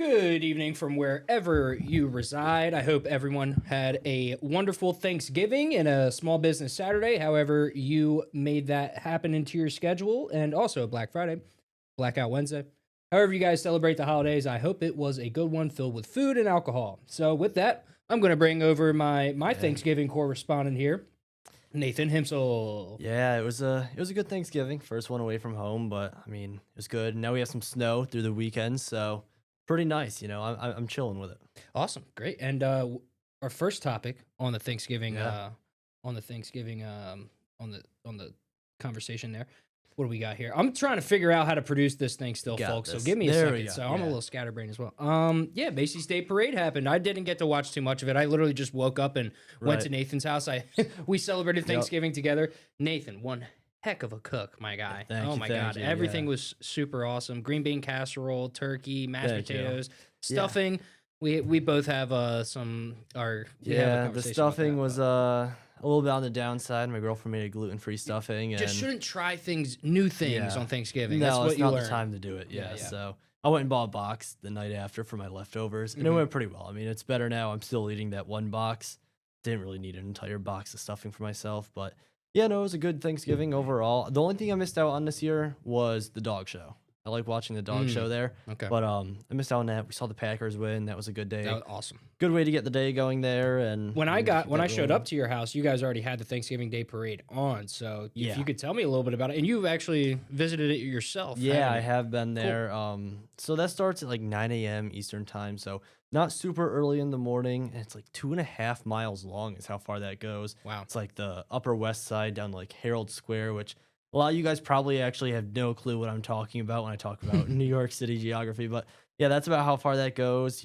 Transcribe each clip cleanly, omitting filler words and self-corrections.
Good evening from wherever you reside. I hope everyone had a wonderful Thanksgiving and a small business Saturday. However, you made that happen into your schedule, and also Black Friday, Blackout Wednesday. However, you guys celebrate the holidays, I hope it was a good one filled with food and alcohol. So, with that, I'm going to bring over my Thanksgiving correspondent here, Nathan Himsel. Yeah, it was a good Thanksgiving. First one away from home, but I mean, it was good. Now we have some snow through the weekend, so pretty nice. I'm chilling with it. Awesome, great. And our first topic on the Thanksgiving, Yeah, on the Thanksgiving, on the conversation there. What do we got here? I'm trying to figure out how to produce this thing still, got folks. So this. give me a There we second. go. So I'm a Yeah, little scatterbrained as well. Yeah, Macy's Day Parade happened. I didn't get to watch too much of it. I literally just woke up and went to right. Nathan's house. We celebrated Yep. Thanksgiving together. Nathan, one heck of a cook, my guy. Thank Oh you, my thank God, you. everything Yeah, was super awesome. Green bean casserole, turkey, mashed thank you. potatoes, Yeah, stuffing. We both have some our we have a yeah. The conversation about stuffing that, was but a little bit on the downside. My girlfriend made a gluten-free stuffing, just and shouldn't try new things yeah, on Thanksgiving. That's no, what it's you not the learn. time to do it. Yeah, Yeah, yeah. so I went and bought a box the night after for my leftovers, and it Hmm. went pretty well. I mean, it's better now. I'm still eating that one box. Didn't really need an entire box of stuffing for myself, but yeah, no, it was a good Thanksgiving overall. The only thing I missed out on this year was the dog show. I like watching the dog Mm, show there, okay, but I missed out on that. We saw the Packers win. That was a good that day. was awesome. Good way to get the day going there, and to keep When I that showed up rolling. to your house, you guys already had the Thanksgiving Day Parade on. So if you Yeah. could tell me a little bit about it, and you've actually visited it yourself, Yeah, haven't I you? have been Cool. there. So that starts at like 9 a.m. Eastern time. So not super early in the morning. And it's like 2.5 miles long is how far that goes. Wow. It's like the Upper West Side down to like Herald Square, which a lot of you guys probably actually have no clue what I'm talking about when I talk about New York City geography. But yeah, that's about how far that goes.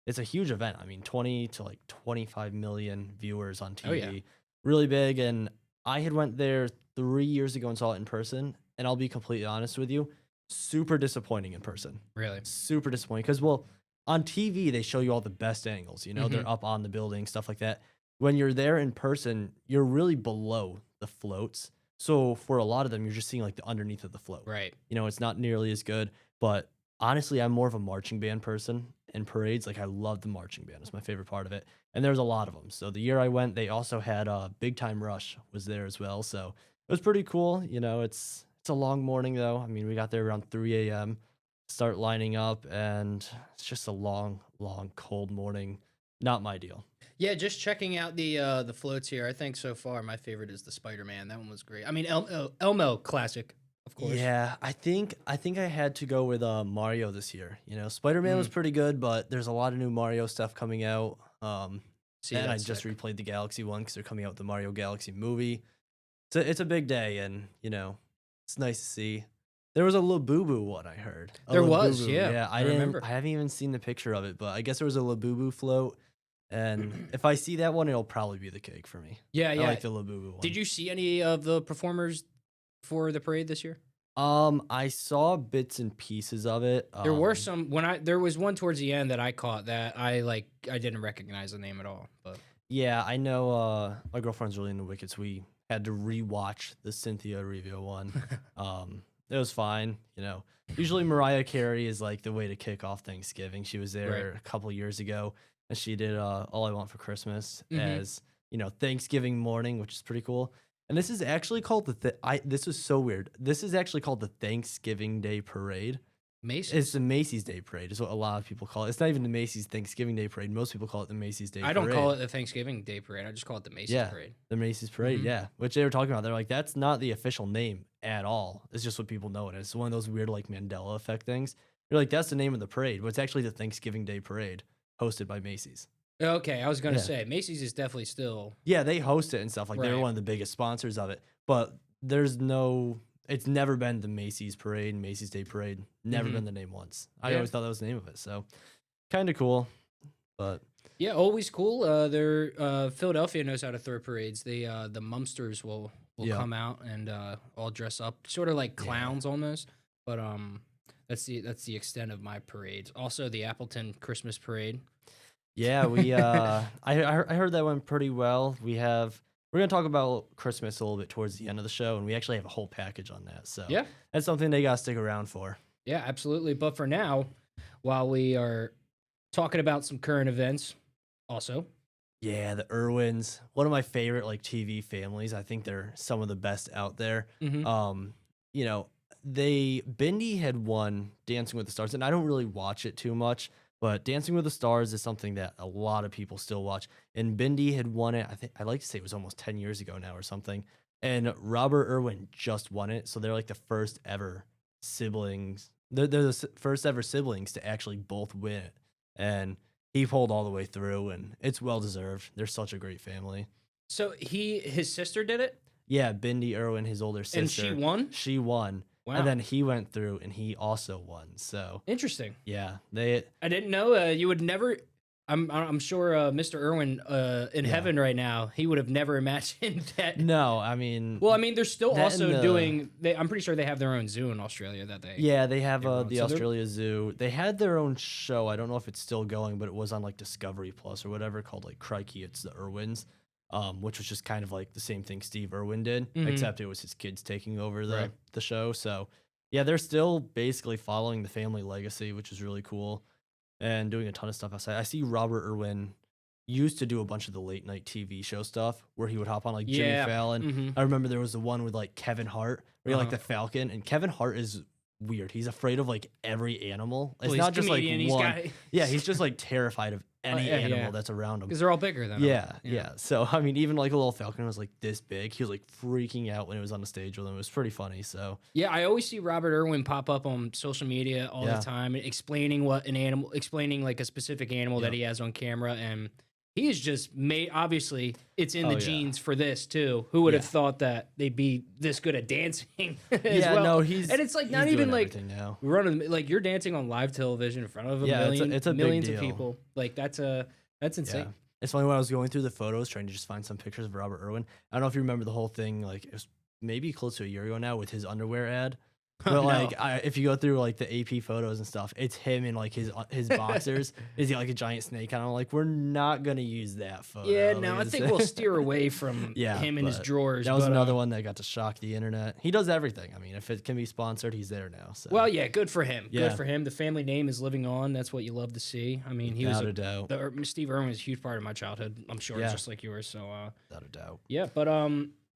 It's a huge event. I mean, 20 to like 25 million viewers on Oh yeah, TV. Really big. And I had went there 3 years ago and saw it in person. And I'll be completely honest with you, super disappointing in person. really. Super disappointing because, well, on TV they show you all the best angles. Hmm. They're up on the building, stuff like that. When you're there in person, you're really below the floats. So for a lot of them, you're just seeing like the underneath of the float. Right. It's not nearly as good. But honestly, I'm more of a marching band person. In parades, like I love the marching band. It's my favorite part of it. And there's a lot of them. So the year I went, they also had Big Time Rush was there as well. So it was pretty cool. It's a long morning though. I mean, we got there around 3 a.m. Start lining up, and it's just a long, long, cold morning. Not my deal. Yeah, just checking out the floats here. I think so far my favorite is the Spider Man. That one was great. I mean, Elmo classic, of course. Yeah, I think I had to go with Mario this year. Spider-Man was Mm, pretty good, but there's a lot of new Mario stuff coming out. see, And I that's just sick. replayed the Galaxy one because they're coming out with the Mario Galaxy movie. It's a big day, and it's nice to see. There was a Labubu one I heard. A There was, Labubu, yeah, yeah. I remember. I haven't even seen the picture of it, but I guess there was a Labubu float. And if I see that one, it'll probably be the cake for me. Yeah, I yeah. like the Labubu Did one. you see any of the performers for the parade this year? I saw bits and pieces of it. There were some there was one towards the end that I caught that I didn't recognize the name at all. But Yeah, I know. My girlfriend's really into Wicked, so we had to rewatch the Cynthia Erivo one. It was fine. Usually Mariah Carey is like the way to kick off Thanksgiving. She was right. there a couple years ago, and she did "All I Want for Christmas" Hmm. as Thanksgiving morning, which is pretty cool. And this is actually called This was so weird. This is actually called the Thanksgiving Day Parade. It's Macy's. the Macy's Day Parade, is what a lot of people call it. It's not even the Macy's Thanksgiving Day Parade. Most people call it the Macy's Day I don't call Parade. it the Thanksgiving Day Parade. I just call it the Macy's Yeah, Parade. the Macy's Parade, Hmm. yeah, which they were talking about. They're like, that's not the official name at all. It's just what people know it as. It's one of those weird like Mandela effect things. You're like, that's the name of the parade, but it's actually the Thanksgiving Day Parade hosted by Macy's. Okay, I was gonna Yeah. say Macy's is definitely still Yeah, they host it and stuff. Like they're right. one of the biggest sponsors of it. But it's never been the Macy's Parade, Macy's Day Parade. Never Hmm. been the name once. I Yeah, always thought that was the name of it. So kind of cool. But yeah, always cool. They're Philadelphia knows how to throw parades. The Mumsters will yeah, come out and all dress up, sort of like yeah. clowns almost. But that's the extent of my parades. Also, the Appleton Christmas Parade. Yeah, we I heard that went pretty well. We're gonna talk about Christmas a little bit towards the end of the show, and we actually have a whole package on that. So Yeah, that's something they gotta stick around for. yeah, absolutely. But for now, while we are talking about some current events also. Yeah, the Irwins, one of my favorite like TV families. I think they're some of the best out there. Hmm. Um, you know, they Bindi had won Dancing with the Stars, and I don't really watch it too much, but Dancing with the Stars is something that a lot of people still watch. And Bindi had won it. I think I like to say it was almost 10 years ago now or something. And Robert Irwin just won it, so they're like the first ever siblings. They're the first ever siblings to actually both win it, and he pulled all the way through, and it's well deserved. They're such a great family. So his sister did it, Yeah, Bindi Irwin, his older sister, and she won. she won, Wow, and then he went through and he also won. So interesting. yeah, they I didn't know. You would never. I'm sure Mr. Irwin in yeah. heaven right now. He would have never imagined that. No, I mean, Well, I mean, they're still that and also doing. I'm pretty sure they have their own zoo in Australia that they. yeah, they have they run. the So they're Australia Zoo. They had their own show. I don't know if it's still going, but it was on like Discovery Plus or whatever, called like Crikey, It's the Irwins, which was just kind of like the same thing Steve Irwin did, Mhm. except it was his kids taking over Right. the show. So yeah, they're still basically following the family legacy, which is really cool, and doing a ton of stuff outside. I see Robert Irwin used to do a bunch of the late night TV show stuff where he would hop on like Jimmy Yeah. Fallon. Hmm. I remember there was the one with like Kevin Hart where he like Uh-huh. the Falcon, and Kevin Hart is weird. He's afraid of like every animal. It's Well, he's not a just like comedian. He's one. got Yeah, he's just like terrified of any yeah, animal yeah. that's around him. because they're all bigger than him. Yeah, yeah. So I mean, even like a little falcon was like this big. He was like freaking out when it was on the stage with him. It was pretty funny. So Yeah, I always see Robert Irwin pop up on social media all yeah, the time, explaining what an animal, explaining like a specific animal that yep. he has on camera, and he is just made. Obviously, it's in Oh the yeah, genes for this too. Who would have yeah, thought that they'd be this good at dancing as yeah. well? No, And it's like he's not doing even like everything now. running, like you're dancing on live television in front of a Yeah, million, it's a big millions of deal. people. Like that's Yeah. insane. It's funny when I was going through the photos trying to just find some pictures of Robert Irwin. I don't know if you remember the whole thing, like it was maybe close to a year ago now with his underwear ad. But like No. if you go through like the AP photos and stuff, it's him in like his boxers. Is he like a giant snake? And I'm like, we're not gonna use that photo. Yeah, no, I Like, think we'll steer away from yeah, him in his but drawers. that was but, another one that got to shock the internet. He does everything. I mean, if it can be sponsored, he's there now. So Well, yeah, good for him. Good yeah, for him. The family name is living on. That's what you love to see. I mean, he was without a doubt, Steve Irwin was a huge part of my childhood. I'm sure, yeah, just like yours. So, without a doubt. yeah. But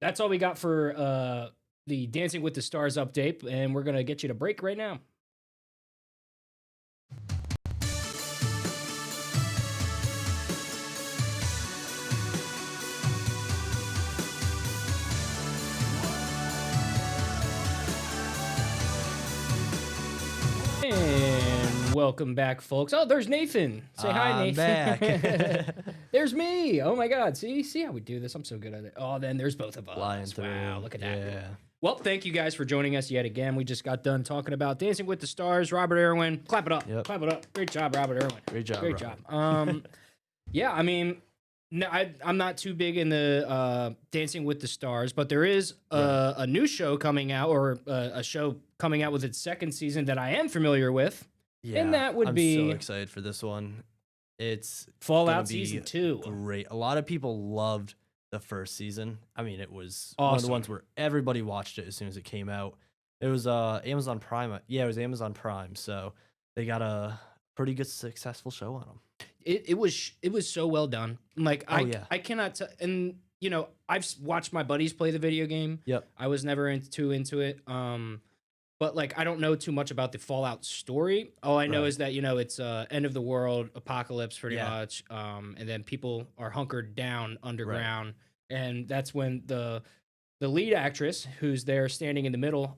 that's all we got for the Dancing with the Stars update, and we're gonna get you to break right now. And welcome back, folks. Oh, there's Nathan. Say hi, I'm Nathan. back. There's me. Oh my God. See how we do this. I'm so good at it. Oh, then there's both of us. Flying through. Wow, look at that. Yeah. Well, thank you guys for joining us yet again. We just got done talking about Dancing with the Stars. Robert Irwin. Clap it up. Yep. Clap it up. Great job, Robert Irwin. Great job. Great Robert. job. Yeah, I mean, no, I'm not too big in the Dancing with the Stars, but there is Right. a new show coming out, or a show coming out with its second season that I am familiar with, Yeah, that would I'm be- so excited for this one. It's Fallout be Season 2. great. A lot of people loved the first season. I mean, it was one of Awesome. the ones where everybody watched it as soon as it came out. It was Amazon Prime. Yeah, it was Amazon Prime. So they got a pretty good successful show on them. It was so well done. Like Oh yeah. I cannot and you know, I've watched my buddies play the video game. Yep. I was never too into it. But like I don't know too much about the Fallout story. All I know Right. is that, you know, it's end of the world apocalypse pretty Yeah. much. And then people are hunkered down underground. And that's when the lead actress who's there standing in the middle,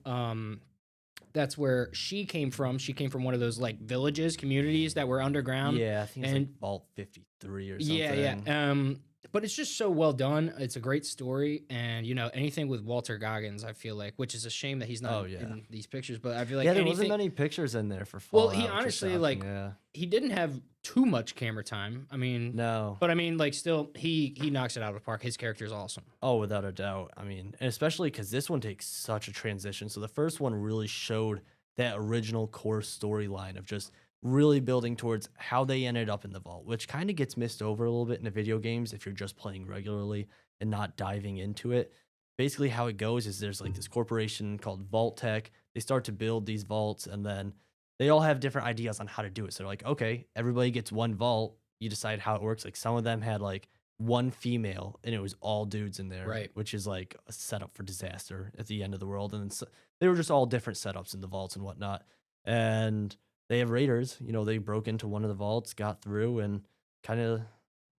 that's where she came from. She came from one of those like villages, communities that were underground. Yeah, I think it's and- like Vault 53 or something. Yeah. But it's just so well done. It's a great story, and you know anything with Walter Goggins, I feel like, which is a shame that he's not Oh, yeah. in these pictures. But I feel like Yeah, there anything, wasn't many pictures in there for Well, Fallout. he which is honestly, shocking, like, yeah. he didn't have too much camera time. I mean, No. but I mean, like, still, he knocks it out of the park. His character is awesome. Oh, without a doubt. I mean, and especially because this one takes such a transition. So the first one really showed that original core storyline of just really building towards how they ended up in the vault, which kind of gets missed over a little bit in the video games if you're just playing regularly and not diving into it. Basically, how it goes is there's like this corporation called Vault Tech. They start to build these vaults, and then they all have different ideas on how to do it. So they're like, okay, everybody gets one vault. You decide how it works. Like some of them had like one female and it was all dudes in there, Right. which is like a setup for disaster at the end of the world. And then they were just all different setups in the vaults and whatnot. And they have raiders, you know, they broke into one of the vaults, got through and kind of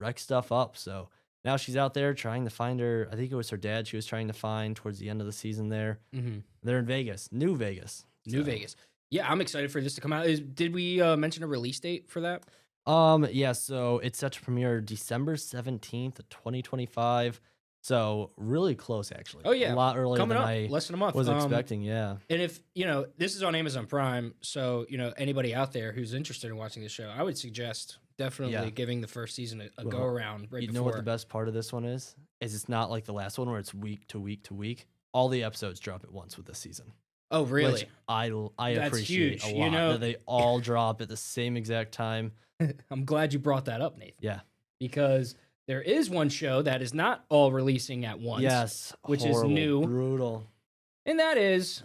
wrecked stuff up. So now she's out there trying to find her. I think it was her dad she was trying to find towards the end of the season there. Mm-hmm. They're in Vegas, New Vegas. New Vegas. Yeah, I'm excited for this to come out. Did we mention a release date for that? Yeah, so it's set to premiere December 17th, 2025. So really close actually. Oh yeah, a lot earlier coming than up, I less than a month. was expecting, yeah. And if this is on Amazon Prime, so anybody out there who's interested in watching this show, I would suggest definitely giving the first season a go around right You before. know what the best part of this one is? Is it's not like the last one where it's week to week to week. All the episodes drop at once with this season. Oh, really? Which I That's appreciate huge, a lot that they all drop at the same exact time. I'm glad you brought that up, Nathan. Yeah. Because there is one show that is not all releasing at once. Yes. Which horrible, is new. Brutal. And that is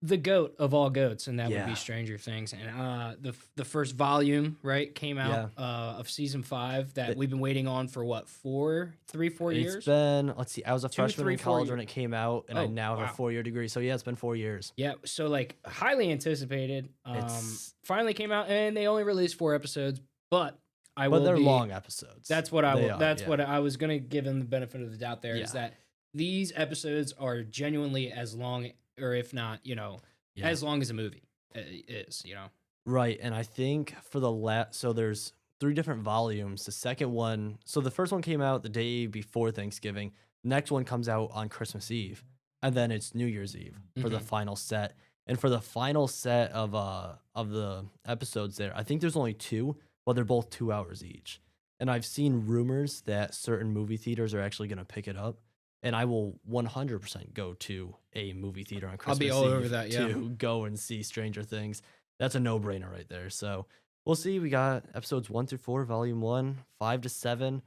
the goat of all goats, and that would Yeah. be Stranger Things. And the first volume, right, came out of season 5 that we've been waiting on for what, 4 years? It's been, let's see, I was a 2, freshman 3, in 4 college years. when it came out, and I Oh, now have wow. a 4-year degree. So yeah, it's been 4 years. Yeah, so like highly anticipated. It's- Finally came out, and they only released 4 episodes, but But they're long episodes. That's what I They will. are, That's yeah. what I was gonna give him the benefit of the doubt. There is Yeah. that these episodes are genuinely as long, or if not, Yeah. as long as a movie is. Right, and I think for the so there's 3 different volumes. The second one, so the first one came out the day before Thanksgiving. Next one comes out on Christmas Eve, and then it's New Year's Eve for the Mhm. final set. And for the final set of the episodes there, I think there's only 2, but they're both 2 hours each. And I've seen rumors that certain movie theaters are actually going to pick it up. And I will 100% go to a movie theater on Christmas I'll be all Eve over that, yeah. to go and see Stranger Things. That's a no-brainer right there. So we'll see. We got episodes 1 through 4, volume 1, 5 to 7.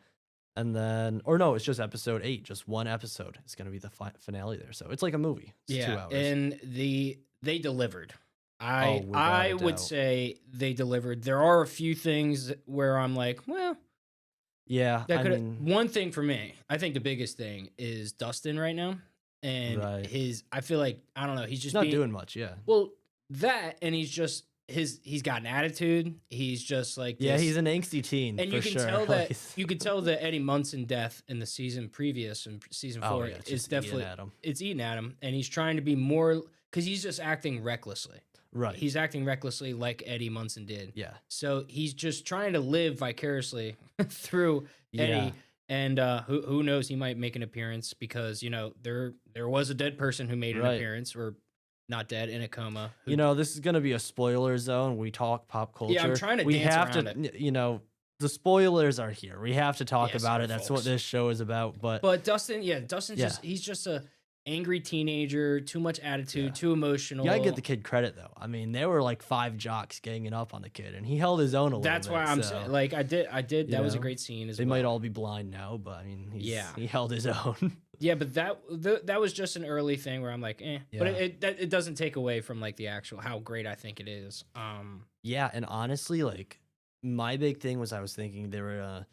And then, or no, it's just episode 8, just one episode. It's going to be the finale there. So it's like a movie. It's 2 hours. And they delivered. I without a would doubt. say they delivered. There are a few things where I'm like, well, Yeah, that I could. mean, One thing for me, I think the biggest thing is Dustin right now, and Right. I feel like I don't know. He's he's just not being, doing much. Yeah. well that, and he's just he's got an attitude. He's just like Yeah, this- he's an angsty teen. and for you can sure. tell that Like, you could tell that Eddie Munson death in the season previous in season 4 yeah, it's is just eating definitely at him. it's eating at him, and he's trying to be more because he's just acting recklessly. Right. He's acting recklessly like Eddie Munson did. yeah. So he's just trying to live vicariously through Yeah. Eddie. And who knows? He might make an appearance because there was a dead person who made an Right. appearance, or not dead, in a coma. You know, this is gonna be a spoiler zone. We talk pop culture. Yeah, I'm trying to We dance have around to. You know, the spoilers are here. We have to talk Yes, about sir, it. That's folks. what this show is about. But Dustin's Yeah. he's just a angry teenager, too much attitude, Yeah. too emotional. you gotta give the kid credit though. I mean, there were like 5 jocks ganging up on the kid, and he held his own a little That's bit. why I'm so saying, like I did. You That was a know, great scene as they well. might all be blind now, but I mean, Yeah. he held his own. Yeah, but that was just an early thing where I'm like, eh. But Yeah. it doesn't take away from like the actual how great I think it is. Yeah, and honestly, like my big thing was I was thinking they were,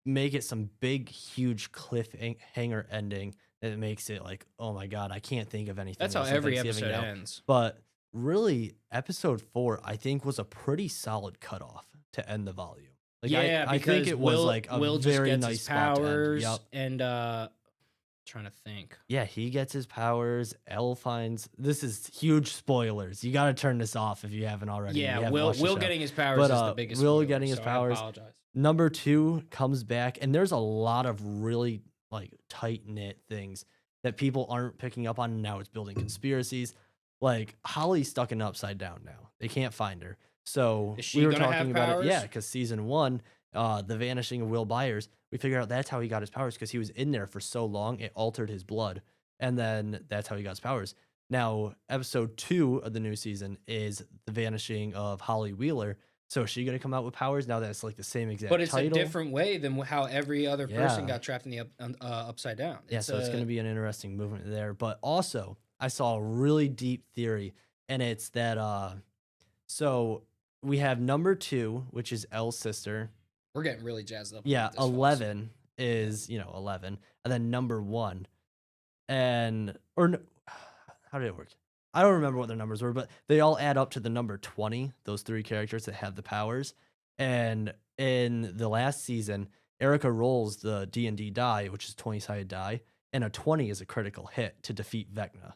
make it some big, huge cliffhanger ending that makes it like, oh my god, I can't think of anything. That's how else on every Thanksgiving episode now. ends. But really, episode 4, I think, was a pretty solid cutoff to end the volume. Like, Yeah, I think because it was Will, like a Will just very gets nice his spot to end. powers, Yep. and trying to think. Yeah, he gets his powers. Elle finds this is huge spoilers. You got to turn this off if you haven't already. You Yeah, haven't Will watched the show. getting his powers But, is the biggest. Will spoiler, getting his so powers- I apologize. Number 2 comes back, and there's a lot of really like tight knit things that people aren't picking up on. Now it's building conspiracies. Like Holly's stuck in Upside Down now. They can't find her. So Is she we were gonna have talking about powers? it. Yeah, because season 1, the vanishing of Will Byers, we figured out that's how he got his powers because he was in there for so long it altered his blood, and then that's how he got his powers. Now episode 2 of the new season is the vanishing of Holly Wheeler. So is she gonna come out with powers now that it's like the same exact But it's title? a different way than how every other person Yeah. got trapped in the upside down. Yeah, so it's going to be an interesting movement there. But also, I saw a really deep theory, and it's that So we have number 2, which is Elle's sister. We're getting really jazzed up. Yeah, about this, folks. 11 is 11, and then number 1, and how did it work? I don't remember what their numbers were, but they all add up to the number 20. Those 3 characters that have the powers, and in the last season, Erica rolls the D&D die, which is 20-sided die, and a 20 is a critical hit to defeat Vecna.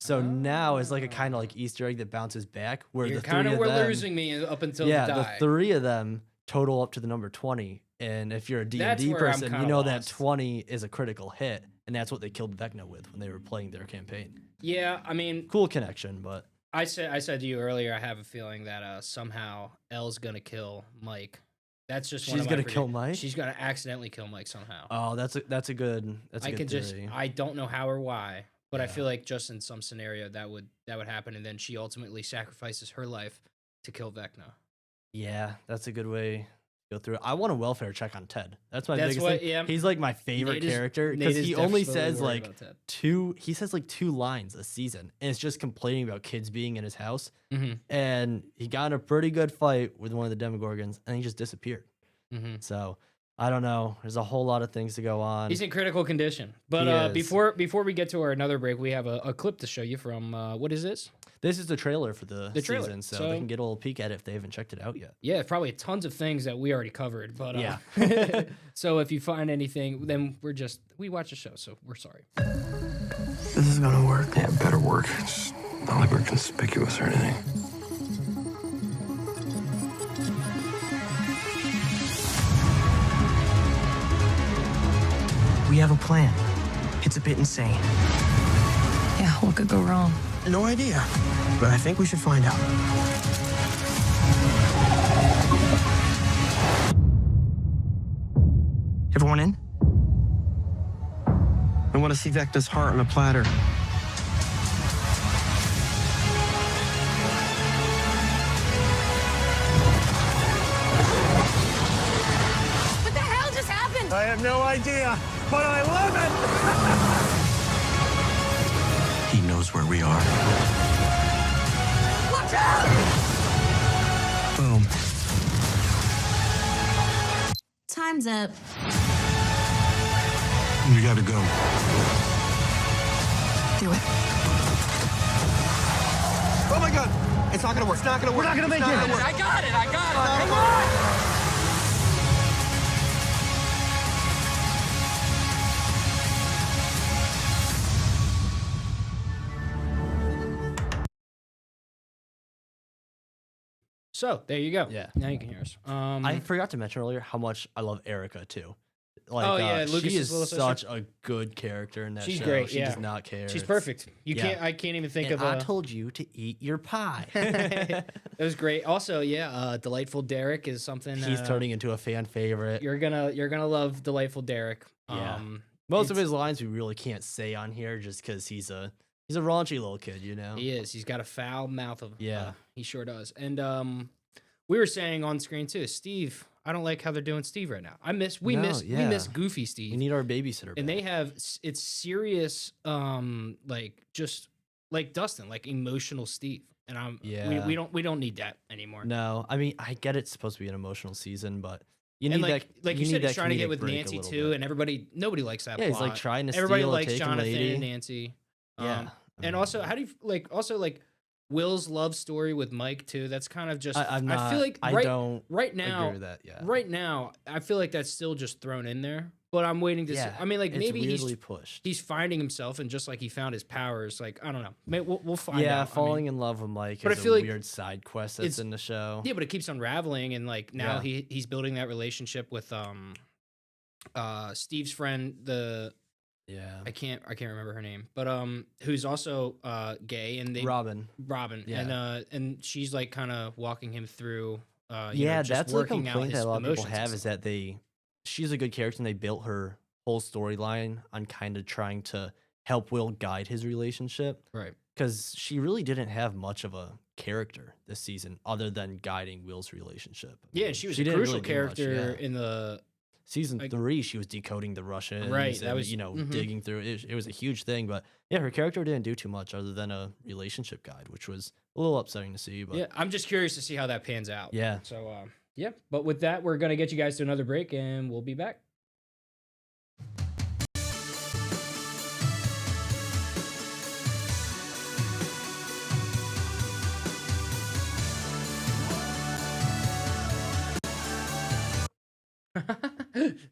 So now it's like a kind of like Easter egg that bounces back, where You're the kind 3 of of them, losing me up until yeah, the the die. 3 of them total up to the number 20. And if you're a That's D&D where I'm person, you kinda know that lost. 20 is a critical hit, and that's what they killed Vecna with when they were playing their campaign. Yeah, I mean, Cool connection, but I said to you earlier, I have a feeling that somehow Elle's gonna kill Mike. That's just one she's of my gonna kill Mike. She's gonna accidentally kill Mike somehow. Oh, that's a good I good can just theory. I don't know how or why, but I Yeah. feel like just in some scenario that would happen, and then she ultimately sacrifices her life to kill Vecna. Yeah, that's a good way to go through it. I want a welfare check on Ted. That's my That's biggest what- thing. yeah. He's like my favorite Nate is- character Nate because is he only definitely says worried like about that. 2. He says like 2 lines a season, and it's just complaining about kids being in his house. Mhm. And he got in a pretty good fight with one of the Demogorgons, and he just disappeared. Mhm. So I don't know. There's a whole lot of things to go on. He's in critical condition. But He is. before we get to our another break, we have a clip to show you from what is this? This is the trailer for the trailer. season, so So- they can get a little peek at it if they haven't checked it out yet. Yeah, probably tons of things that we already covered. But Yeah. so if you find anything, then we watch the show, so we're sorry. This is gonna work. Yeah, it better work. It's not like we're conspicuous or anything. We have a plan. It's a bit insane. Yeah, what could go wrong? No idea, but I think we should find out. Everyone in? I want to see Vecna's heart on a platter. What the hell just happened? I have no idea, but I love it! He knows where we are. Watch out! Boom. Time's up. We gotta go. Do it. Oh my god! It's not gonna work. It's not gonna work. We're not gonna make it. I got it. Come on! So there you go. Yeah. Now you can hear us. I forgot to mention earlier how much I love Erica too. Like, Oh, yeah, she Lucas's is little sister. such a good character in that She's show. great, She yeah. does not care. she's It's- perfect. You yeah. can't. I can't even think And of I a. told you to eat your pie. It was great. Also, yeah, Delightful Derek is something. He's turning into a fan favorite. You're gonna love Delightful Derek. Yeah. Most of it's- his lines we really can't say on here just because he's a raunchy little kid, you know. He is. He's got a foul mouth of. Yeah. He sure does. And we were saying on screen too, Steve. I don't like how they're doing Steve right now. We No, miss yeah. Goofy Steve. We need our babysitter. And they back. have it's serious like just like Dustin, like emotional Steve. And Yeah. we don't need that anymore. No, I mean I get it's supposed to be an emotional season, but you need And like that. like you need said, he's that trying to get comedic with break a Nancy little too, bit. and nobody likes that Yeah, he's plot. like trying to Everybody steal a likes taken Jonathan lady. and Nancy. Yeah, And also, how do you like also like Will's love story with Mike too? That's kind of just I'm not, I feel like I right, don't right now agree with that. Yeah, right now I feel like that's still just thrown in there. But I'm waiting to see. I mean, like it's maybe weirdly pushed. he's finding himself, and just like he found his powers, like I don't know. Maybe we'll find Yeah, out. I mean, falling in love with Mike but I is feel a like weird side quest that's it's- in the show. yeah, but it keeps unraveling, and like now Yeah. he's building that relationship with Steve's friend, Yeah, I can't remember her name, but who's also gay, and Robin. Robin, Yeah. and she's like kind of walking him through. Yeah, just that's a working out complaint that his a lot of people emotions and have is stuff. that she's a good character and they built her whole storyline on kind of trying to help Will guide his relationship Right. because she really didn't have much of a character this season other than guiding Will's relationship. I Yeah, mean, she was a didn't crucial really do much, character yeah. in the Season like- 3, she was decoding the Russians, Right, and, that was- mhm. digging through it. It was a huge thing, but yeah, her character didn't do too much other than a relationship guide, which was a little upsetting to see, but Yeah, I'm just curious to see how that pans out. yeah. So, yeah. But with that, we're gonna get you guys to another break, and we'll be back.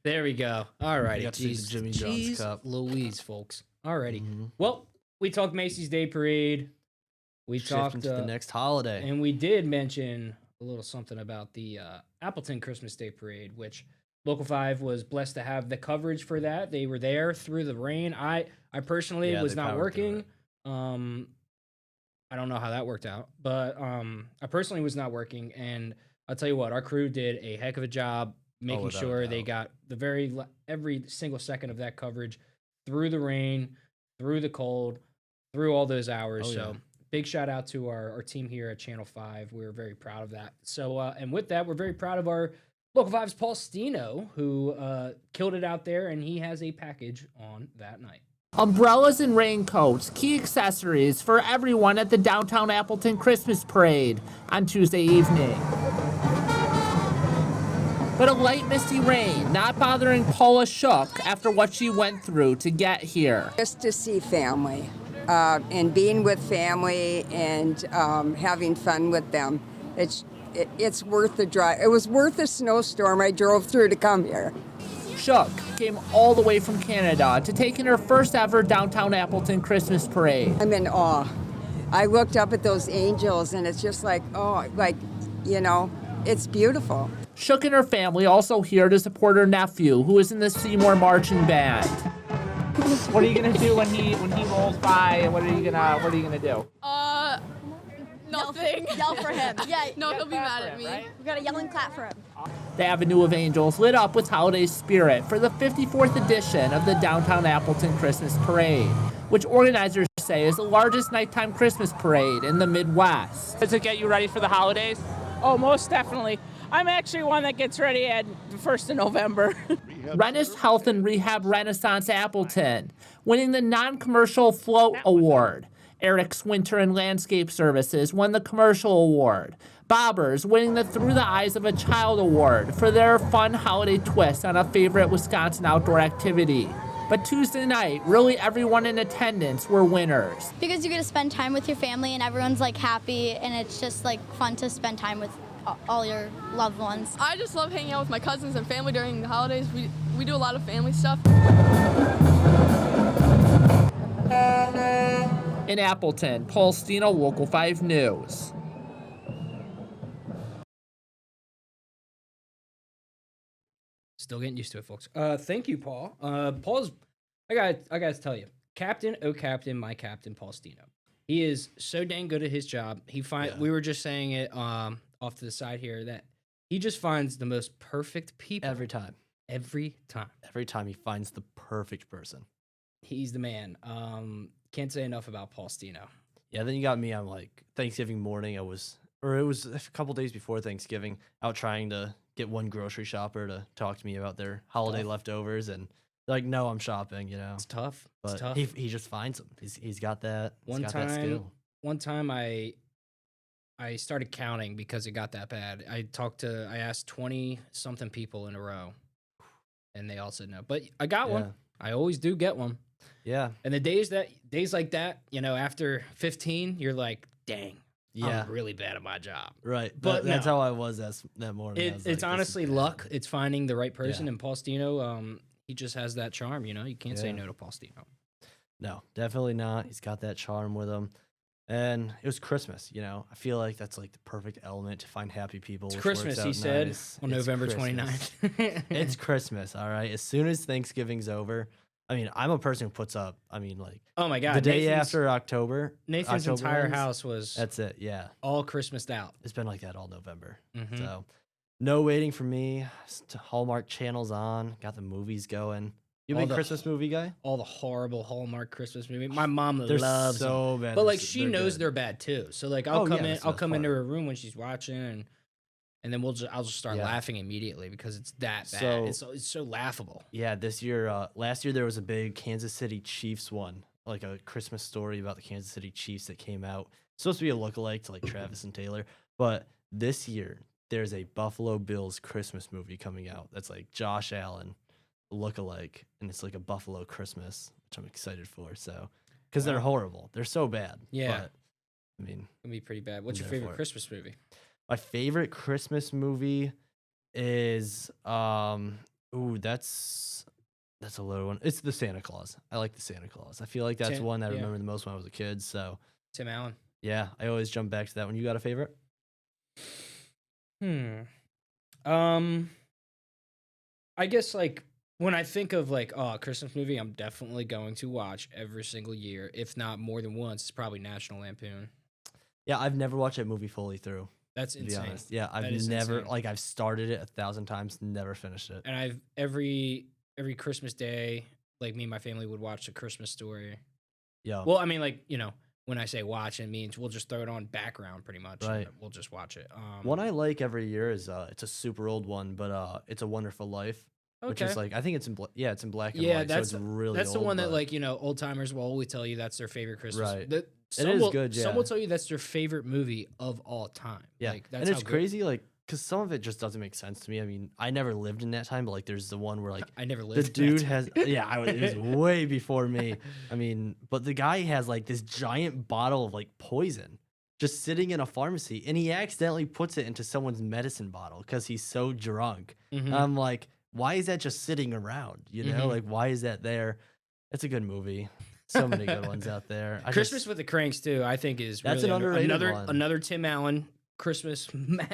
There we go. All righty. got to see the Jimmy John's Cup. Louise, folks. Alrighty. Mhm. Well, we talked Macy's Day Parade. We Shifting talked to the next holiday. and we did mention a little something about the Appleton Christmas Day Parade, which Local 5 was blessed to have the coverage for that. They were there through the rain. I personally Yeah, was they not powered through working. I don't know how that worked out, but I personally was not working, and I'll tell you what, our crew did a heck of a job making without a sure they doubt. got every single second of that coverage through the rain, through the cold, through all those hours. Oh, So yeah. big shout out to our team here at Channel 5. We're very proud of that. So, and with that, we're very proud of our Local 5's Paul Stino, who killed it out there, and he has a package on that night. Umbrellas and raincoats, key accessories for everyone at the Downtown Appleton Christmas Parade on Tuesday evening. But a light misty rain not bothering Paula Shook after what she went through to get here. Just to see family and being with family and having fun with them. It's worth the drive. It was worth the snowstorm I drove through to come here. Shook came all the way from Canada to take in her first ever Downtown Appleton Christmas Parade. I'm in awe. I looked up at those angels and it's just like, oh, like, it's beautiful. Shook and her family also here to support her nephew, who is in the Seymour Marching Band. What are you gonna do when he rolls by? What are you gonna do? Nothing. Yell for him. Yeah. No, he'll be mad at me. We gotta yell and clap for him. The Avenue of Angels lit up with holiday spirit for the 54th edition of the Downtown Appleton Christmas Parade, which organizers say is the largest nighttime Christmas parade in the Midwest. Does it get you ready for the holidays? Oh, most definitely. I'm actually one that gets ready at the 1st of November. Rennis Health and Rehab Renaissance Appleton, winning the non-commercial float award. Eric's Winter and Landscape Services won the commercial award. Bobbers winning the Through the Eyes of a Child award for their fun holiday twist on a favorite Wisconsin outdoor activity. But Tuesday night, really everyone in attendance were winners. Because you get to spend time with your family and everyone's like happy and it's just like fun to spend time with all your loved ones. I just love hanging out with my cousins and family during the holidays. We do a lot of family stuff. In Appleton, Paul Stino, Local 5 News. Still getting used to it, folks. Thank you, Paul. Paul's, I got to tell you, Captain, my Captain, Paul Stino. He is so dang good at his job. We were just saying it off to the side here that he just finds the most perfect people Every time. Every time. Every time he finds the perfect person. He's the man. Can't say enough about Paul Stino. Yeah, then you got me on like Thanksgiving morning. It was a couple days before Thanksgiving, out trying to get one grocery shopper to talk to me about their holiday leftovers, and they're like, no, I'm shopping, It's tough. But It's tough. he just finds them. He's got that. That skill. One time I started counting because it got that bad. I asked 20 something people in a row, and they all said no. But I got Yeah. one. I always do get one. Yeah. And the days like that, after 15, you're like, dang, Yeah. I'm really bad at my job. Right. But But that's no. how I was that morning. I was It's like, this is honestly bad. luck. It's finding the right person. Yeah. And Paul Stino, he just has that charm. You can't say Yeah. no to Paul Stino. No, definitely not. He's got that charm with him. And it was Christmas, I feel like that's like the perfect element to find happy people. It's which works Christmas, out he said, nice. on It's November Christmas. 29th. It's Christmas, all right? As soon as Thanksgiving's over, I mean, I'm a person who puts up, like, Oh my God. the day Nathan's- after October. Nathan's October entire ends, house was That's it, yeah. all Christmased out. It's been like that all November. Mhm. So, no waiting for me. Hallmark channel's on. Got the movies going. You a All big the- Christmas movie guy? All the horrible Hallmark Christmas movie. My mom They're loves them. so bad. But like They're she knows good. they're bad too. So like Oh, yeah, I'll that's the best come into part. her room when she's watching and then I'll just start Yeah. laughing immediately because it's that bad. So- It's so laughable. Yeah, this year, last year there was a big Kansas City Chiefs one, like a Christmas story about the Kansas City Chiefs that came out. supposed to be a lookalike to like Travis and Taylor, but this year there's a Buffalo Bills Christmas movie coming out that's like Josh Allen lookalike, and it's like a Buffalo Christmas, which I'm excited for. So, because they're horrible, they're so bad. Yeah. But, I mean, It'll be pretty bad. What's your there favorite for it. Christmas movie? my favorite Christmas movie is that's a low one. It's the Santa Claus. I like the Santa Claus. I feel like that's one that I remember the most when I was a kid. So Tim Allen. yeah, I always jump back to that one. You got a favorite? I guess like when I think of like a Christmas movie, I'm definitely going to watch every single year, if not more than once. It's probably National Lampoon. Yeah, I've never watched that movie fully through. That's To be insane. honest, yeah, That I've is never insane. like I've started it 1,000 times, never finished it. And I've every Christmas day, like me and my family would watch The Christmas Story. Yeah. Well, I mean, like, you know, when I say watch, it means we'll just throw it on background pretty much. and Right. We'll just watch it. One I like every year is it's a super old one, but It's a Wonderful Life, which is Okay. like I think it's in it's in black and Yeah, white, that's so it's really that's the old, one that but- like, you know, old timers will always tell you that's their favorite Christmas. Right. Some is will, good, Some yeah. will tell you that's their favorite movie of all time. Yeah, Like, that's and it's how good- crazy, like, because some of it just doesn't make sense to me. I mean, I never lived in that time, but like, there's the one where like I never the lived. in that dude time. has, yeah, it was way before me. I mean, but the guy has like this giant bottle of like poison just sitting in a pharmacy, and he accidentally puts it into someone's medicine bottle because he's so drunk. Mhm. I'm like, why is that just sitting around? You know, Mhm. like, why is that there? It's a good movie. So many good ones out there. Christmas with the Cranks too, I think is That's really an underrated another one. another Tim Allen Christmas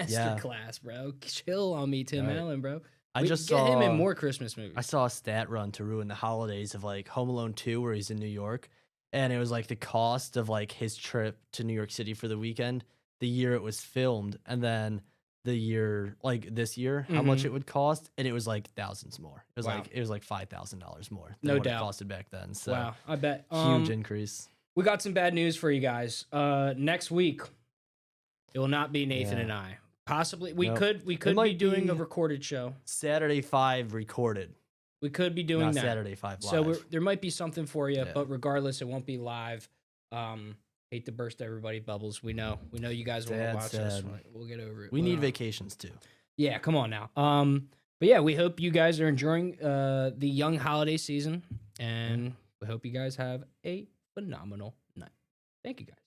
masterclass, bro. Chill on me, Tim Right. Allen, bro. I We just get him in saw- more Christmas movies. I saw a stat run to ruin the holidays of like Home Alone 2 where he's in New York, and it was like the cost of like his trip to New York City for the weekend, the year it was filmed, and then the year like this year, how much Mhm. it would cost, and it was like thousands more. It was Wow. like $5,000 more than No what doubt. it costed back then. So Wow, I bet. huge increase. We got some bad news for you guys. Next week, it will not be Nathan Yeah. and I. Possibly, we Nope. could be might doing a be- recorded show. Saturday 5 recorded, We could be doing not that. Saturday 5 live. So there might be something for you, Yeah. but regardless, it won't be live. Hate to burst everybody bubbles. We know you guys want to Sad, watch us. sad. We'll get over it. we But, need vacations too. Yeah, come on now. But yeah, we hope you guys are enjoying the young holiday season, and we hope you guys have a phenomenal night. Thank you, guys.